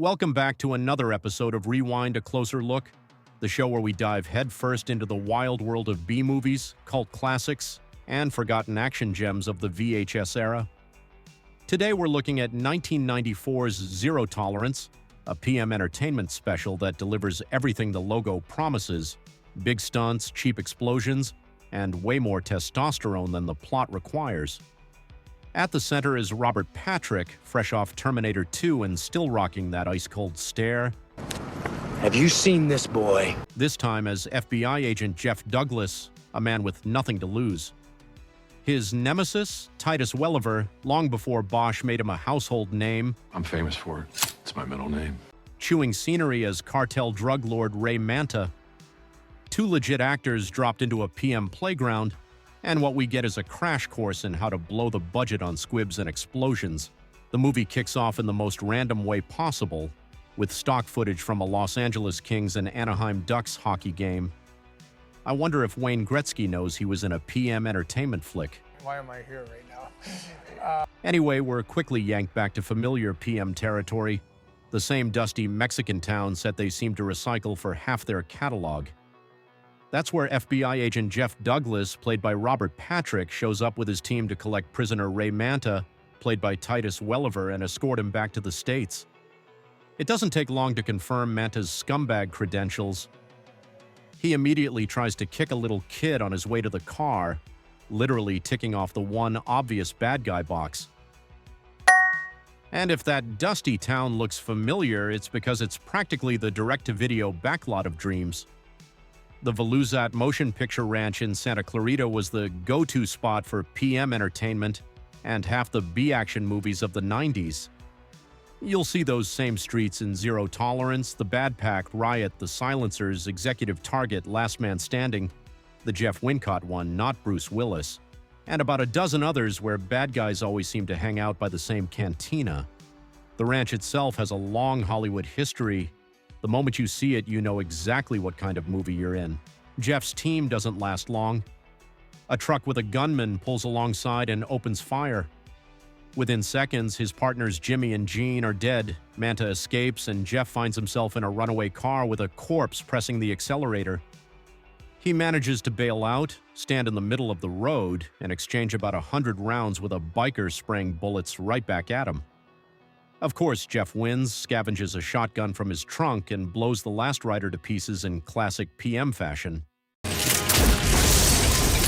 Welcome back to another episode of Rewind: A Closer Look, the show where we dive headfirst into the wild world of B-movies, cult classics, and forgotten action gems of the VHS era. Today we're looking at 1994's Zero Tolerance, a PM entertainment special that delivers everything the logo promises: big stunts, cheap explosions, and way more testosterone than the plot requires. At the center is Robert Patrick, fresh off Terminator 2 and still rocking that ice-cold stare. Have you seen this boy? This time as FBI agent Jeff Douglas, a man with nothing to lose. His nemesis, Titus Welliver, long before Bosch made him a household name. I'm famous for it. It's my middle name. Chewing scenery as cartel drug lord Ray Manta. Two legit actors dropped into a PM playground, and what we get is a crash course in how to blow the budget on squibs and explosions. The movie kicks off in the most random way possible, with stock footage from a Los Angeles Kings and Anaheim Ducks hockey game. I wonder if Wayne Gretzky knows he was in a PM entertainment flick. Why am I here right now? Anyway, we're quickly yanked back to familiar PM territory, the same dusty Mexican town set they seem to recycle for half their catalog. That's where FBI agent Jeff Douglas, played by Robert Patrick, shows up with his team to collect prisoner Ray Manta, played by Titus Welliver, and escort him back to the States. It doesn't take long to confirm Manta's scumbag credentials. He immediately tries to kick a little kid on his way to the car, literally ticking off the one obvious bad guy box. And if that dusty town looks familiar, it's because it's practically the direct-to-video backlot of dreams. The Veluzat Motion Picture Ranch in Santa Clarita was the go-to spot for PM entertainment and half the B-action movies of the 90s. You'll see those same streets in Zero Tolerance, The Bad Pack, Riot, The Silencers, Executive Target, Last Man Standing, the Jeff Wincott one, not Bruce Willis, and about a dozen others where bad guys always seem to hang out by the same cantina. The ranch itself has a long Hollywood history. The moment you see it, you know exactly what kind of movie you're in. Jeff's team doesn't last long. A truck with a gunman pulls alongside and opens fire. Within seconds, his partners Jimmy and Gene are dead. Manta escapes, and Jeff finds himself in a runaway car with a corpse pressing the accelerator. He manages to bail out, stand in the middle of the road, and exchange about 100 rounds with a biker spraying bullets right back at him. Of course, Jeff wins, scavenges a shotgun from his trunk, and blows the last rider to pieces in classic PM fashion.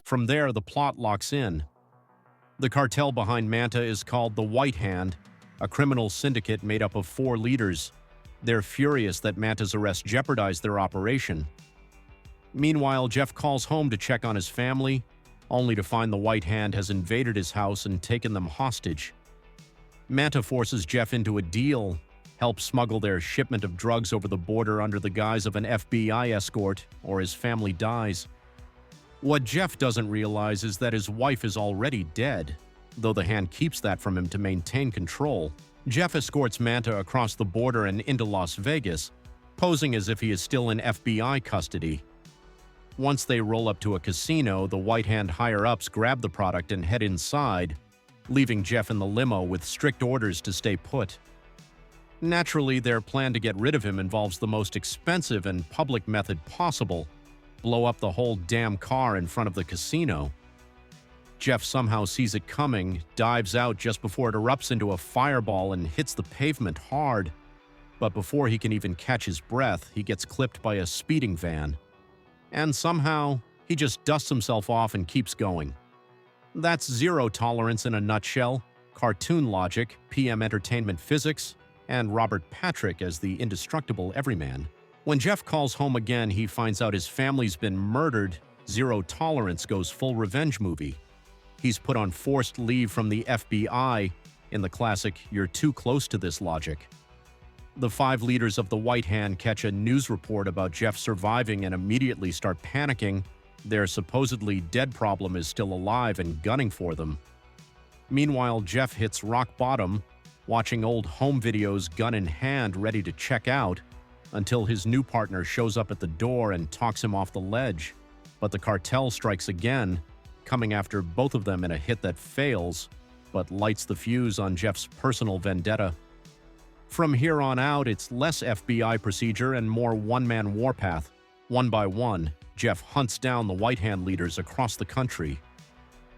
From there, the plot locks in. The cartel behind Manta is called the White Hand, a criminal syndicate made up of 4 leaders. They're furious that Manta's arrest jeopardized their operation. Meanwhile, Jeff calls home to check on his family, only to find the White Hand has invaded his house and taken them hostage. Manta forces Jeff into a deal, helps smuggle their shipment of drugs over the border under the guise of an FBI escort, or his family dies. What Jeff doesn't realize is that his wife is already dead, though the Hand keeps that from him to maintain control. Jeff escorts Manta across the border and into Las Vegas, posing as if he is still in FBI custody. Once they roll up to a casino, the White Hand higher-ups grab the product and head inside, leaving Jeff in the limo with strict orders to stay put. Naturally, their plan to get rid of him involves the most expensive and public method possible: blow up the whole damn car in front of the casino. Jeff somehow sees it coming, dives out just before it erupts into a fireball and hits the pavement hard. But before he can even catch his breath, he gets clipped by a speeding van. And somehow, he just dusts himself off and keeps going. That's Zero Tolerance in a nutshell: cartoon logic, PM entertainment physics, and Robert Patrick as the indestructible everyman. When Jeff calls home again, he finds out his family's been murdered. Zero Tolerance goes full revenge movie. He's put on forced leave from the FBI in the classic "you're too close to this" logic. The 5 leaders of the White Hand catch a news report about Jeff surviving and immediately start panicking. Their supposedly dead problem is still alive and gunning for them. Meanwhile, Jeff hits rock bottom, watching old home videos gun in hand ready to check out, until his new partner shows up at the door and talks him off the ledge. But the cartel strikes again, coming after both of them in a hit that fails, but lights the fuse on Jeff's personal vendetta. From here on out, it's less FBI procedure and more one-man warpath. One by one, Jeff hunts down the White Hand leaders across the country.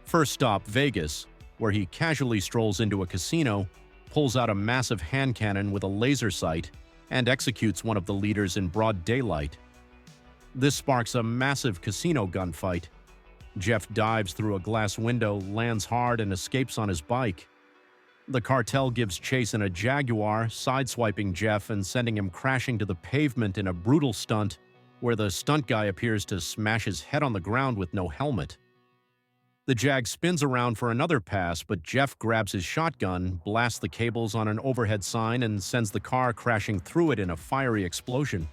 First stop, Vegas, where he casually strolls into a casino, pulls out a massive hand cannon with a laser sight, and executes one of the leaders in broad daylight. This sparks a massive casino gunfight. Jeff dives through a glass window, lands hard, and escapes on his bike. The cartel gives chase in a Jaguar, sideswiping Jeff and sending him crashing to the pavement in a brutal stunt where the stunt guy appears to smash his head on the ground with no helmet. The Jag spins around for another pass, but Jeff grabs his shotgun, blasts the cables on an overhead sign, and sends the car crashing through it in a fiery explosion.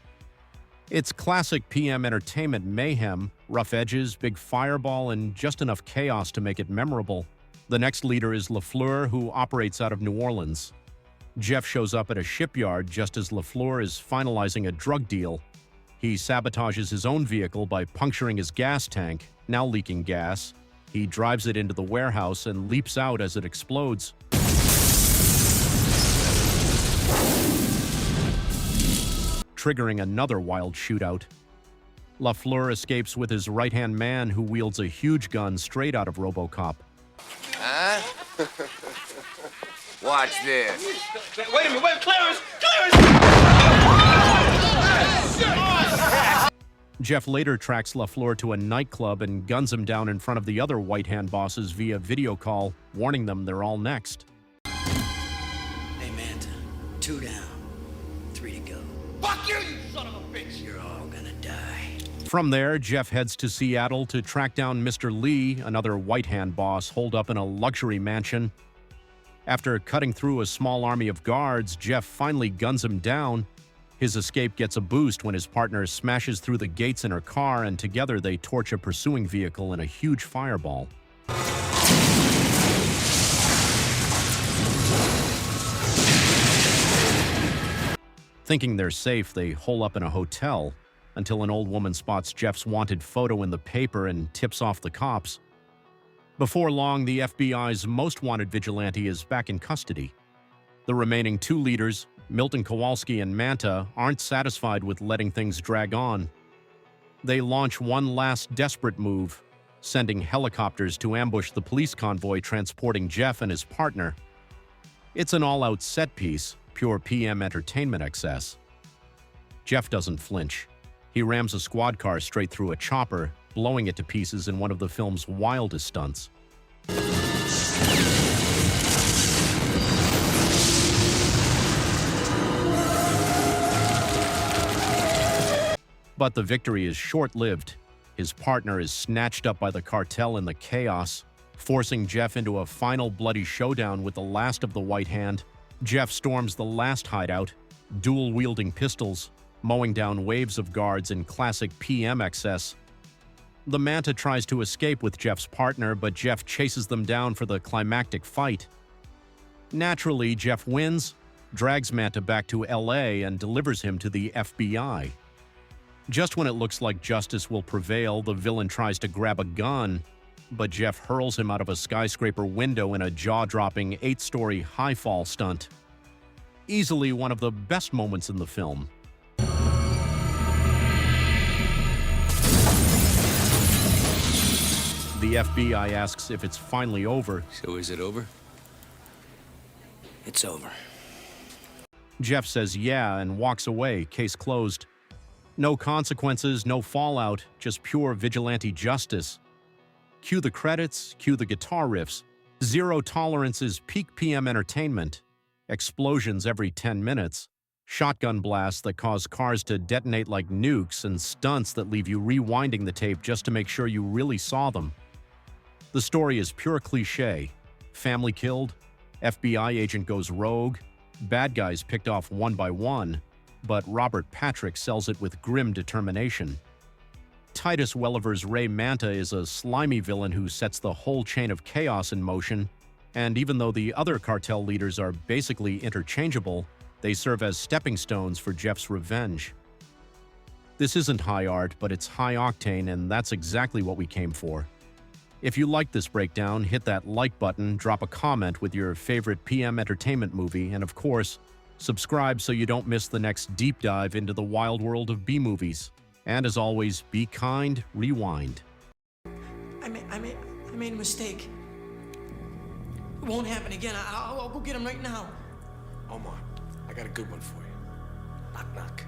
It's classic PM entertainment mayhem, rough edges, big fireball, and just enough chaos to make it memorable. The next leader is LaFleur, who operates out of New Orleans. Jeff shows up at a shipyard just as LaFleur is finalizing a drug deal. He sabotages his own vehicle by puncturing his gas tank, now leaking gas. He drives it into the warehouse and leaps out as it explodes. Triggering another wild shootout. LaFleur escapes with his right-hand man who wields a huge gun straight out of RoboCop. Huh? Watch this. Wait a minute, wait, Clarence! Jeff later tracks LaFleur to a nightclub and guns him down in front of the other White Hand bosses via video call, warning them they're all next. Hey, Manta. 2 down. 3 to go. Fuck you, you son of a bitch! You're all gonna die. From there, Jeff heads to Seattle to track down Mr. Lee, another White Hand boss holed up in a luxury mansion. After cutting through a small army of guards, Jeff finally guns him down. His escape gets a boost when his partner smashes through the gates in her car, and together they torch a pursuing vehicle in a huge fireball. Thinking they're safe, they hole up in a hotel until an old woman spots Jeff's wanted photo in the paper and tips off the cops. Before long, the FBI's most wanted vigilante is back in custody. The remaining 2 leaders, Milton Kowalski and Manta, aren't satisfied with letting things drag on. They launch one last desperate move, sending helicopters to ambush the police convoy transporting Jeff and his partner. It's an all-out set piece, pure PM entertainment excess. Jeff doesn't flinch. He rams a squad car straight through a chopper, blowing it to pieces in one of the film's wildest stunts. But the victory is short-lived. His partner is snatched up by the cartel in the chaos, forcing Jeff into a final bloody showdown with the last of the White Hand. Jeff storms the last hideout, dual-wielding pistols, mowing down waves of guards in classic PM excess. The Manta tries to escape with Jeff's partner, but Jeff chases them down for the climactic fight. Naturally, Jeff wins, drags Manta back to LA, and delivers him to the FBI. Just when it looks like justice will prevail, the villain tries to grab a gun, but Jeff hurls him out of a skyscraper window in a jaw-dropping 8-story high-fall stunt. Easily one of the best moments in the film. The FBI asks if it's finally over. So is it over? It's over. Jeff says yeah and walks away, case closed. No consequences, no fallout, just pure vigilante justice. Cue the credits, cue the guitar riffs. Zero tolerance is peak PM entertainment. Explosions every 10 minutes. Shotgun blasts that cause cars to detonate like nukes, and stunts that leave you rewinding the tape just to make sure you really saw them. The story is pure cliché. Family killed, FBI agent goes rogue, bad guys picked off one by one, but Robert Patrick sells it with grim determination. Titus Welliver's Ray Manta is a slimy villain who sets the whole chain of chaos in motion, and even though the other cartel leaders are basically interchangeable, they serve as stepping stones for Jeff's revenge. This isn't high art, but it's high octane, and that's exactly what we came for. If you liked this breakdown, hit that like button, drop a comment with your favorite PM entertainment movie, and of course, Subscribe so you don't miss the next deep dive into the wild world of B-movies. And as always, be kind, rewind. I made a mistake. It won't happen again. I'll go get him right now. Omar, I got a good one for you. Knock, knock.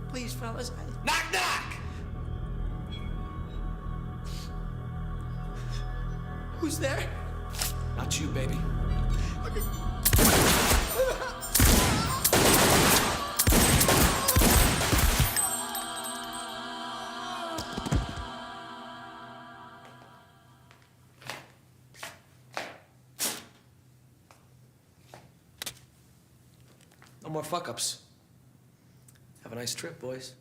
Please, fellas. Knock, knock! Who's there? Not you, baby. No more fuck-ups. Have a nice trip, boys.